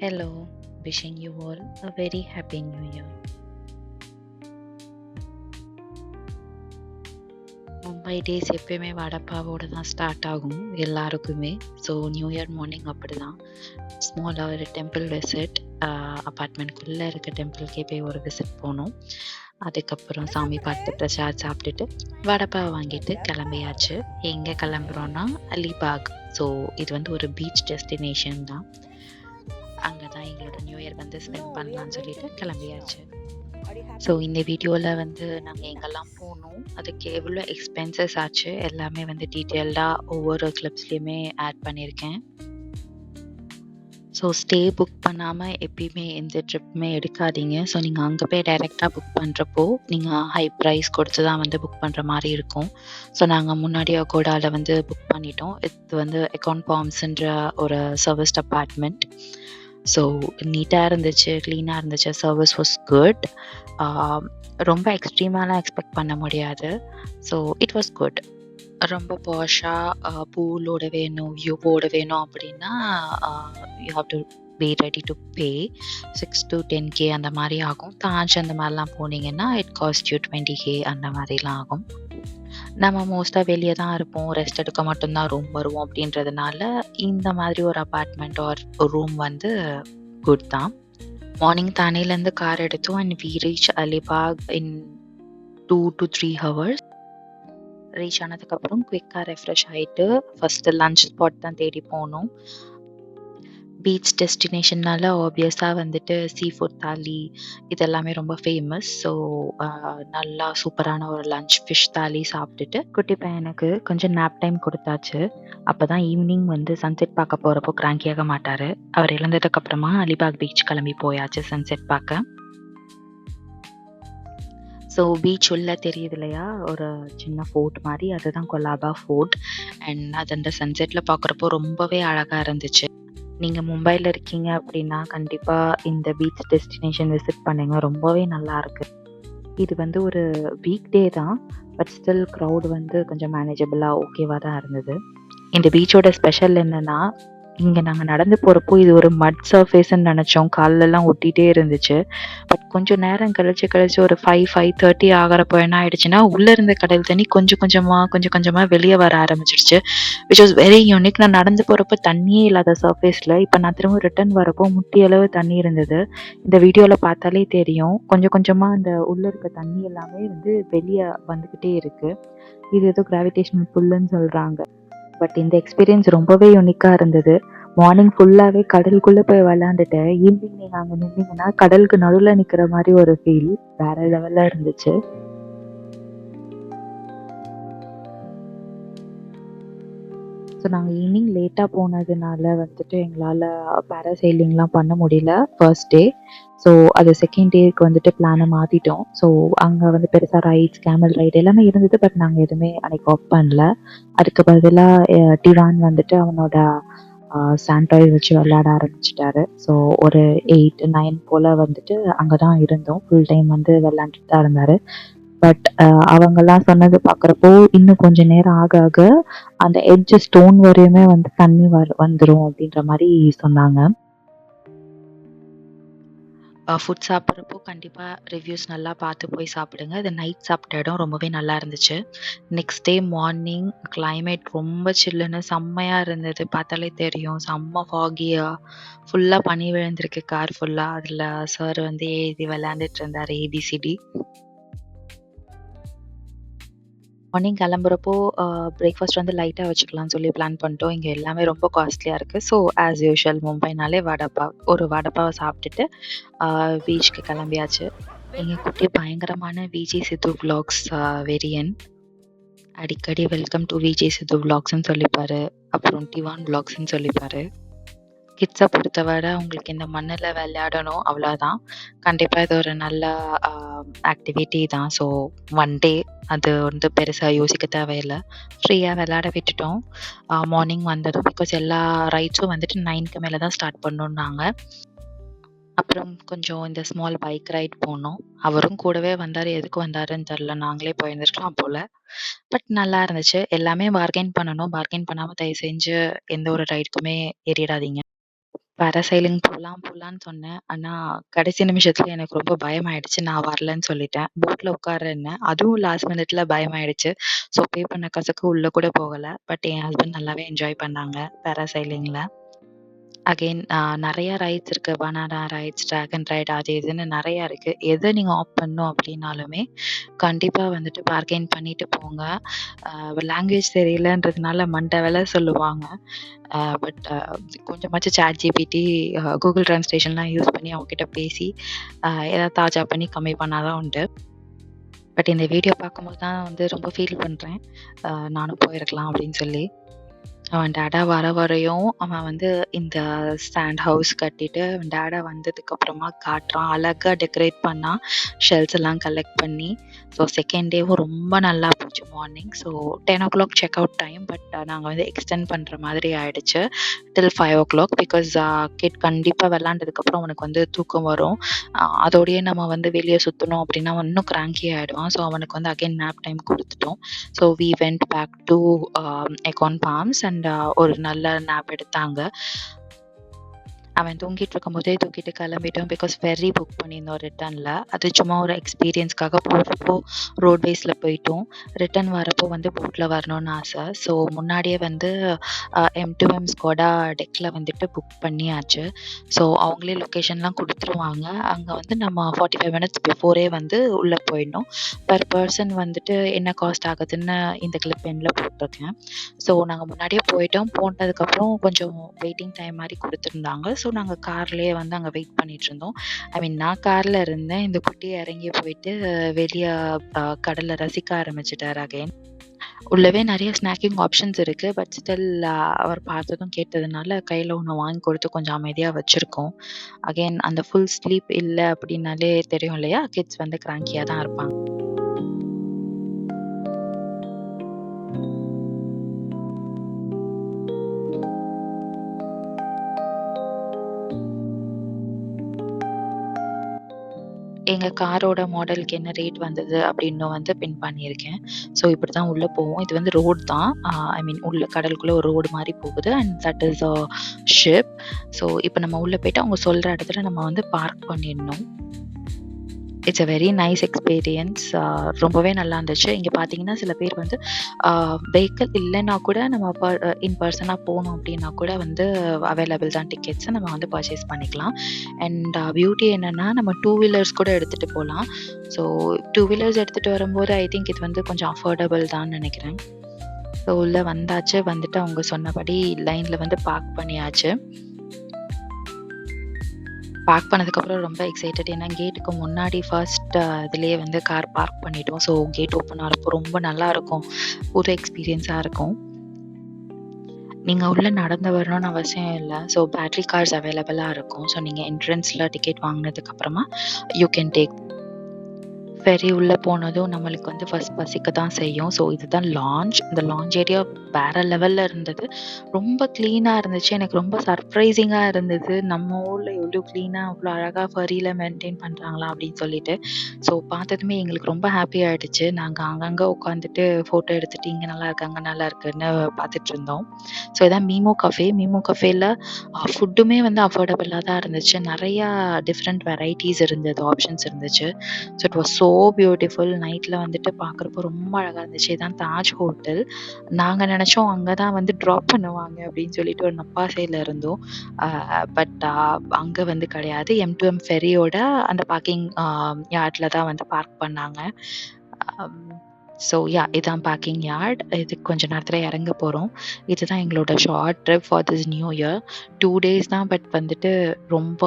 Hello, wishing you all a very happy new year. Mumbai days எப்பயுமே வடப்பாவோட தான் start ஆகும் எல்லாருக்குமே. ஸோ நியூ இயர் மார்னிங் அப்படி தான் ஸ்மாலாக ஒரு டெம்பிள் விசிட், அப்பார்ட்மெண்ட்குள்ளே இருக்க டெம்பிள்கே போய் ஒரு விசிட் போனோம். அதுக்கப்புறம் சாமி பார்த்து பிரசாத் சாப்பிட்டுட்டு வடப்பாவை வாங்கிட்டு கிளம்பியாச்சு. எங்கே கிளம்புறோன்னா அலிபாக். ஸோ இது வந்து ஒரு பீச் டெஸ்டினேஷன் தான். அங்கே தான் எங்களோட நியூ இயர் வந்து ஸ்பெண்ட் பண்ணலான்னு சொல்லிட்டு கிளம்பியாச்சு. ஸோ இந்த வீடியோவில் வந்து நாங்கள் எங்கெல்லாம் போனோம், அதுக்கு எவ்வளோ எக்ஸ்பென்சஸ் ஆச்சு எல்லாமே வந்து டீட்டெயில்டாக ஒவ்வொரு கிளிப்ஸ்லேயுமே ஆட் பண்ணியிருக்கேன். ஸோ ஸ்டே புக் பண்ணாமல் எப்பயுமே எந்த ட்ரிப்புமே எடுக்காதீங்க. ஸோ நீங்கள் அங்கே போய் டைரெக்டாக புக் பண்ணுறப்போ நீங்கள் ஹை ப்ரைஸ் கொடுத்து தான் வந்து புக் பண்ணுற மாதிரி இருக்கும். ஸோ நாங்கள் முன்னாடி அகோடாவில் வந்து புக் பண்ணிட்டோம். இது வந்து எக்கான் பாம்ஸ்ன்ற ஒரு சர்வீஸ்ட் அப்பார்ட்மெண்ட். ஸோ நீட்டாக இருந்துச்சு, க்ளீனாக இருந்துச்சு, சர்வீஸ் வாஸ் குட். ரொம்ப எக்ஸ்ட்ரீமாலாம் எக்ஸ்பெக்ட் பண்ண முடியாது. So it was good. ரொம்ப பாஷாக பூலோட வேணும், வியூவோட வேணும் அப்படின்னா you have to be ready to pay 6 to 10K அந்த மாதிரி ஆகும். தாஜ் அந்த மாதிரிலாம் போனீங்கன்னா இட் காஸ்ட் யூ 20K அந்த மாதிரிலாம் ஆகும். நம்ம மோஸ்ட்டாக வெளியே தான் இருப்போம், ரெஸ்ட் எடுக்க மட்டும்தான் ரூம் வருவோம் அப்படின்றதுனால இந்த மாதிரி ஒரு அப்பார்ட்மெண்ட் ஆர் ரூம் வந்து குட் தான். மார்னிங் தானேலேருந்து கார் எடுத்தோம் and we reach Alibag in 2 to 3 hours. Reach ஆனதுக்கப்புறம் குயிக்காக ரெஃப்ரெஷ் ஆகிட்டு ஃபஸ்ட்டு லன்ச் ஸ்பாட் தான் தேடி போனோம். பீச் டெஸ்டினேஷன்னால ஆப்வியஸாக வந்துட்டு சீ ஃபுட் தாலி இதெல்லாமே ரொம்ப ஃபேமஸ். ஸோ நல்லா சூப்பரான ஒரு லன்ச் ஃபிஷ் தாலி சாப்பிட்டுட்டு குட்டி பையனுக்கு கொஞ்சம் நேப் டைம் கொடுத்தாச்சு. அப்போ தான் ஈவினிங் வந்து சன்செட் பார்க்க போகிறப்போ கிராங்கியாக மாட்டார். அவர் இழந்ததுக்கப்புறமா அலிபாக் பீச் கிளம்பி போயாச்சு சன்செட் பார்க்க. ஸோ பீச் உள்ள தெரியுது இல்லையா, ஒரு சின்ன ஃபோர்ட் மாதிரி, அதுதான் கொலாபா ஃபோர்ட். அண்ட் அது அந்த சன்செட்டில் பார்க்குறப்போ ரொம்பவே அழகாக இருந்துச்சு. நீங்கள் மும்பையில் இருக்கீங்க அப்படின்னா கண்டிப்பாக இந்த பீச் டெஸ்டினேஷன் விசிட் பண்ணுங்க, ரொம்பவே நல்லா இருக்கு. இது வந்து ஒரு வீக் டே தான், பட் ஸ்டில் க்ரௌட் வந்து கொஞ்சம் மேனேஜபிளாக ஓகேவாக தான் இருந்தது. இந்த பீச்சோட ஸ்பெஷல் என்னென்னா, இங்கே நாங்கள் நடந்து போகிறப்போ இது ஒரு மட் சர்ஃபேஸ்ன்னு நினச்சோம், கால்லெல்லாம் ஒட்டிகிட்டே இருந்துச்சு. பட் கொஞ்சம் நேரம் கழிச்சு ஒரு 5:30 ஆகிறப்போ என்ன ஆயிடுச்சுன்னா, உள்ளே இருந்த கடல் தண்ணி கொஞ்சம் கொஞ்சமாக வெளியே வர ஆரம்பிச்சிடுச்சு, விச் வாஸ் வெரி யூனிக். நான் நடந்து போகிறப்போ தண்ணியே இல்லாத சர்ஃபேஸில் இப்போ நான் திரும்ப ரிட்டர்ன் வரப்போ முட்டி அளவு தண்ணி இருந்தது. இந்த வீடியோவில் பார்த்தாலே தெரியும், கொஞ்சம் கொஞ்சமாக அந்த உள்ளே இருக்க தண்ணி எல்லாமே வந்து வெளியே வந்துக்கிட்டே இருக்குது. இது ஏதோ கிராவிடேஷனல் புல்லுன்னு சொல்கிறாங்க. பட் இந்த எக்ஸ்பீரியன்ஸ் ரொம்பவே யூனிக்காக இருந்தது. மார்னிங் ஃபுல்லாகவே கடலுக்குள்ளே போய் விளையாண்டுட்டு ஈவினிங் நீங்கள் அங்கே நின்னீங்கன்னா கடலுக்கு நடுவில் நிற்கிற மாதிரி ஒரு ஃபீல் வேற லெவலில் இருந்துச்சு. ஸோ நாங்கள் ஈவினிங் லேட்டாக போனதுனால வந்துட்டு எங்களால் பேராசைலிங்லாம் பண்ண முடியல ஃபர்ஸ்ட் டே. ஸோ அது செகண்ட் டேக்கு வந்துட்டு பிளானை மாற்றிட்டோம். ஸோ அங்கே வந்து பெருசாக ரைட்ஸ், கேமல் ரைடு எல்லாமே இருந்தது, பட் நாங்கள் எதுவுமே அன்றைக்கி ஆஃப் பண்ணல. அதுக்கு பதிலாக டிவான் வந்துட்டு அவனோட சாண்டாய்ஸ் வச்சு விளையாட ஆரம்பிச்சிட்டாரு. ஸோ ஒரு 8-9 போல் வந்துட்டு அங்கே தான் இருந்தோம், ஃபுல் டைம் வந்து விளையாண்டுட்டு தான் இருந்தார். பட் அவங்கெல்லாம் சொன்னது பார்க்குறப்போ இன்னும் கொஞ்சம் நேரம் ஆக ஆக அந்த எட்ஜ் ஸ்டோன் வரையுமே வந்து தண்ணி வந்துடும் அப்படின்ற மாதிரி சொன்னாங்க. ஃபுட் சாப்பிட்றப்போ கண்டிப்பாக ரிவ்யூஸ் நல்லா பார்த்து போய் சாப்பிடுங்க. இது நைட் சாப்பிட்ட இடம் ரொம்பவே நல்லா இருந்துச்சு. நெக்ஸ்ட் டே மார்னிங் கிளைமேட் ரொம்ப சில்லுன்னு செம்மையாக இருந்தது, பார்த்தாலே தெரியும். செம்ம ஃபாகியாக ஃபுல்லாக பனி விழுந்திருக்கு கார் ஃபுல்லாக. அதில் சார் வந்து எழுதி விளையாண்டுட்டு இருந்தார் ஏபிசிடி. மார்னிங் கிளம்புறப்போ பிரேக்ஃபாஸ்ட் வந்து லைட்டாக வச்சுக்கலாம்னு சொல்லி பிளான் பண்ணிட்டோம். இங்கே எல்லாமே ரொம்ப காஸ்ட்லியாக இருக்குது. ஸோ ஆஸ் யூஷுவல் மும்பைனாலே ஒரு வடைப்பாவை சாப்பிட்டுட்டு பீச்சுக்கு கிளம்பியாச்சு. எங்கள் குட்டி பயங்கரமான விஜே சித்து விலாக்ஸ் வெரியன். அடிக்கடி வெல்கம் டு விஜே சித்து விலாக்ஸ்ன்னு சொல்லிப்பார், அப்புறம் டிவான் விலாக்ஸ்ன்னு சொல்லிப்பார். கிட்ஸை பொறுத்தவரை அவங்களுக்கு இந்த மண்ணில் விளையாடணும், அவ்வளோதான். கண்டிப்பாக இது ஒரு நல்ல ஆக்டிவிட்டி தான். ஸோ ஒன் டே அது வந்து பெருசாக யோசிக்க தேவையில்லை, ஃப்ரீயாக விளையாட விட்டுட்டோம். மார்னிங் வந்ததும் பிகாஸ் எல்லா ரைட்ஸும் வந்துட்டு 9க்கு மேலே தான் ஸ்டார்ட் பண்ணணுன்னாங்க. அப்புறம் கொஞ்சம் இந்த ஸ்மால் பைக் ரைட் போனோம். அவரும் கூடவே வந்தார், எதுக்கு வந்தாருன்னு தெரில, நாங்களே போயிருந்துருக்கலாம் போல். பட் நல்லா இருந்துச்சு. எல்லாமே பார்கெயின் பண்ணணும், பார்கெயின் பண்ணாமல் தயவு செஞ்சு எந்த ஒரு ரைடுக்குமே ஏறிடாதீங்க. பாராசைலிங் போலான்னு சொன்னேன். ஆனா, கடைசி நிமிஷத்துல எனக்கு ரொம்ப பயமாயிடுச்சு. நான் வரலன்னு சொல்லிட்டேன். போட்ல உட்கார்றேன்னேன். அதுவும் லாஸ்ட் மினிட்ல பயமாயிடுச்சு. ஸோ பே பண்ண காசுக்கு உள்ள கூட போகல. பட் என் ஹஸ்பண்ட் நல்லாவே என்ஜாய் பண்ணாங்க பாராசைலிங்ல. அகைன் நெறைய ரைட்ஸ் இருக்கு. பனானா ரைட்ஸ், டிராகன் ரைட் அது இதுன்னு நெறைய இருக்கு. எத நீங்க ஆப்ட் பண்ணணும் அப்டின்னாலுமே, கண்டிப்பா வந்துட்டு பார்கெயின் பண்ணிட்டு போங்க. லாங்குவேஜ் தெரியலன்றதுனால மண்ட வெல சொல்லுவாங்க. பட் கொஞ்சமாச்சும் ChatGPT, Google Translationலாம் யூஸ் பண்ணி அவங்ககிட்ட பேசி, ஏதாவது தாஜா பண்ணி கம்மி பண்ணா தான் உண்டு. பட் இந்த வீடியோ பார்க்கும்போது தான் வந்து ரொம்ப ஃபீல் பண்றேன். நானும் போயிருக்கலாம் அப்டின்னு சொல்லி. அவன் டாடா வர வரையும் அவன் வந்து இந்த ஸ்டாண்ட் ஹவுஸ் கட்டிட்டு அவன் டாடா வந்ததுக்கு அப்புறமா காட்டுறான். அழகா டெக்கரேட் பண்ணான். ஷெல்ஸ் எல்லாம் கலெக்ட் பண்ணி. ஸோ செகண்ட் டேவும் ரொம்ப நல்லா போச்சு morning. So 10:00 check out time. But நாங்கள் வந்து எக்ஸ்டெண்ட் பண்ணுற மாதிரி ஆயிடுச்சு டில் 5:00 பிகாஸ் கிட் கண்டிப்பாக விளாண்டதுக்கப்புறம் அவனுக்கு வந்து தூக்கம் வரும். அதோடயே நம்ம வந்து வெளியே சுற்றணும் அப்படின்னா அவன் இன்னும் கிராங்கி ஆகிடுவான். ஸோ அவனுக்கு வந்து அகைன் நேப் டைம் கொடுத்துட்டோம். So we went back to எக்கான் பாம்ஸ் அண்ட் ஒரு நல்ல நேப் எடுத்தாங்க. அவன் தூங்கிட்டு இருக்கும்போதே தூக்கிட்டு கிளம்பிட்டோம். பிகாஸ் ஃபெர்ரி புக் பண்ணியிருந்தோம் ரிட்டர்னில். அது சும்மா ஒரு எக்ஸ்பீரியன்ஸ்க்காக போகிறப்போ ரோட்வேஸில் போயிட்டோம். ரிட்டர்ன் வரப்போ வந்து போட்டில் வரணும்னு ஆசை. ஸோ முன்னாடியே வந்து M2M ஸ்குவாடா டெக்கில் வந்துட்டு புக் பண்ணியாச்சு. ஸோ அவங்களே லொக்கேஷன்லாம் கொடுத்துருவாங்க. அங்கே வந்து நம்ம 45 மினிட்ஸ் பிஃபோரே வந்து உள்ளே போயிடணும். பர் பர்சன் வந்துட்டு என்ன காஸ்ட் ஆகுதுன்னு இந்த கிளிப் எண்ணில் போட்டிருக்கேன். ஸோ நாங்கள் முன்னாடியே போயிட்டோம். போனதுக்கப்புறம் கொஞ்சம் வெயிட்டிங் டைம் மாதிரி கொடுத்துருந்தாங்க. ஸோ நாங்கள் கார்லேயே வந்து அங்கே வெயிட் பண்ணிட்டு இருந்தோம். நான் காரில் இருந்தேன். இந்த குட்டி இறங்கி போயிட்டு வெளியே கடலை ரசிக்க ஆரம்பிச்சிட்டார் அகைன். உள்ளவே நிறைய ஸ்நாக்கிங் ஆப்ஷன்ஸ் இருக்கு. பட் ஸ்டில் அவர் பார்த்ததும் கேட்டதுனால கையில் ஒன்று வாங்கி கொடுத்து கொஞ்சம் அமைதியாக வச்சுருக்கோம். அகைன் அந்த ஃபுல் ஸ்லீப் இல்லை அப்படின்னாலே தெரியும் இல்லையா, கிட்ஸ் வந்து கிராங்கியாக தான் இருப்பாங்க. எங்க காரோட மாடலுக்கு என்ன ரேட் வந்தது அப்படின்னு வந்து பின் பண்ணியிருக்கேன். ஸோ இப்படி தான் உள்ள போவோம். இது வந்து ரோட் தான். உள்ள கடலுக்குள்ள ஒரு ரோடு மாரி போகுது. And that is a ship. So இப்போ நம்ம உள்ள போயிட்டு அவங்க சொல்ற இடத்துல நம்ம வந்து பார்க் பண்ணிடணும். It's a very nice experience. ரொம்பவே நல்லா இருந்துச்சு. இங்கே பார்த்தீங்கன்னா சில பேர் வந்து வெஹிக்கிள் இல்லைன்னா கூட நம்ம இன் பர்சனாக போகணும் அப்படின்னா கூட வந்து அவைலபிள் தான் டிக்கெட்ஸை நம்ம வந்து பர்ச்சேஸ் பண்ணிக்கலாம். அண்ட் பியூட்டி என்னென்னா நம்ம 2 வீலர்ஸ் கூட எடுத்துகிட்டு போகலாம். ஸோ 2 வீலர்ஸ் எடுத்துகிட்டு வரும்போது ஐ திங்க் இது வந்து கொஞ்சம் அஃபோர்டபுள் தான் நினைக்கிறேன். ஸோ உள்ளே வந்தாச்சு. வந்துட்டு அவங்க சொன்னபடி லைனில் வந்து பார்க் பண்ணியாச்சு. பார்க் பண்ணதுக்கப்புறம் ரொம்ப எக்ஸைட்டட். ஏன்னா கேட்டுக்கு முன்னாடி ஃபர்ஸ்ட் இதுலேயே வந்து கார் பார்க் பண்ணிட்டோம். ஸோ கேட் ஓப்பன் ஆகிறப்போ ரொம்ப நல்லாயிருக்கும். புது எக்ஸ்பீரியன்ஸாக இருக்கும். நீங்கள் உள்ளே நடந்து வரணும்னு அவசியம் இல்லை. ஸோ பேட்ரி கார்ஸ் அவைலபிளாக இருக்கும். ஸோ நீங்கள் என்ட்ரன்ஸில் டிக்கெட் வாங்கினதுக்கப்புறமா யூ கேன் டேக். ஃபெரி உள்ளே போனதும் நம்மளுக்கு வந்து ஃபர்ஸ்ட் பசிக்க தான் செய்யும். ஸோ இதுதான் லான்ச். இந்த லான்ச் ஏரியா வேறு லெவலில் இருந்தது. ரொம்ப க்ளீனாக இருந்துச்சு. எனக்கு ரொம்ப சர்ப்ரைசிங்காக இருந்தது. நம்ம ஊரில் எவ்வளோ க்ளீனாக அவ்வளோ அழகாக ஃபெரியில் மெயின்டைன் பண்ணுறாங்களா அப்படின்னு சொல்லிட்டு. ஸோ பார்த்ததுமே எங்களுக்கு ரொம்ப ஹாப்பி ஆகிடுச்சு. நாங்கள் அங்கங்கே உட்காந்துட்டு ஃபோட்டோ எடுத்துகிட்டு இங்கே நல்லா இருக்கு அங்கே நல்லா இருக்குன்னு பார்த்துட்டு இருந்தோம். ஸோ இதான் மீமோ கஃபே. மீமோ கஃபேல ஃபுட்டுமே வந்து அஃபோர்டபுளாக தான் இருந்துச்சு. நிறையா டிஃப்ரெண்ட் வெரைட்டிஸ் இருந்தது, ஆப்ஷன்ஸ் இருந்துச்சு. So it was so beautiful. நைட்டில் வந்துட்டு பார்க்குறப்போ ரொம்ப அழகாக இருந்துச்சு. இதான் தாஜ் ஹோட்டல். நாங்கள் நினச்சோம் அங்கே தான் வந்து ட்ராப் பண்ணுவாங்க அப்படின்னு சொல்லிட்டு ஒரு நப்பாசையில் இருந்தோம். பட் அங்கே வந்து கிடையாது. M2M ஃபெரியோட அந்த பார்க்கிங் யார்டில் தான் வந்து பார்க் பண்ணாங்க. ஸோ இதான் பார்க்கிங் யார்ட். இதுக்கு கொஞ்சம் நேரத்தில் இறங்க போகிறோம். இதுதான் எங்களோட short trip for this new year. 2 days தான். பட் வந்துட்டு ரொம்ப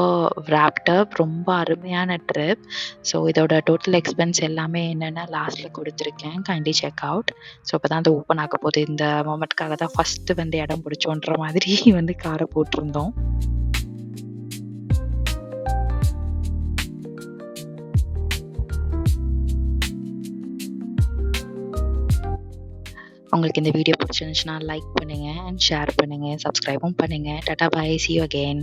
ராப்டப், ரொம்ப அருமையான ட்ரிப். ஸோ இதோட டோட்டல் எக்ஸ்பென்ஸ் எல்லாமே என்னென்ன லாஸ்ட்டில் கொடுத்துருக்கேன். Kindly check out. ஸோ இப்போ தான் அது ஓப்பன் ஆக போகுது. இந்த மொமெண்ட்காக தான் ஃபஸ்ட்டு வந்து இடம் பிடிச்சோன்ற மாதிரி வந்து காரை போட்டிருந்தோம். உங்களுக்கு இந்த வீடியோ பிடிச்சிருந்துச்சுன்னா லைக் பண்ணுங்கள் அண்ட் ஷேர் பண்ணுங்கள், சப்ஸ்கிரைபும் பண்ணுங்கள். டாடா பாய், see you again.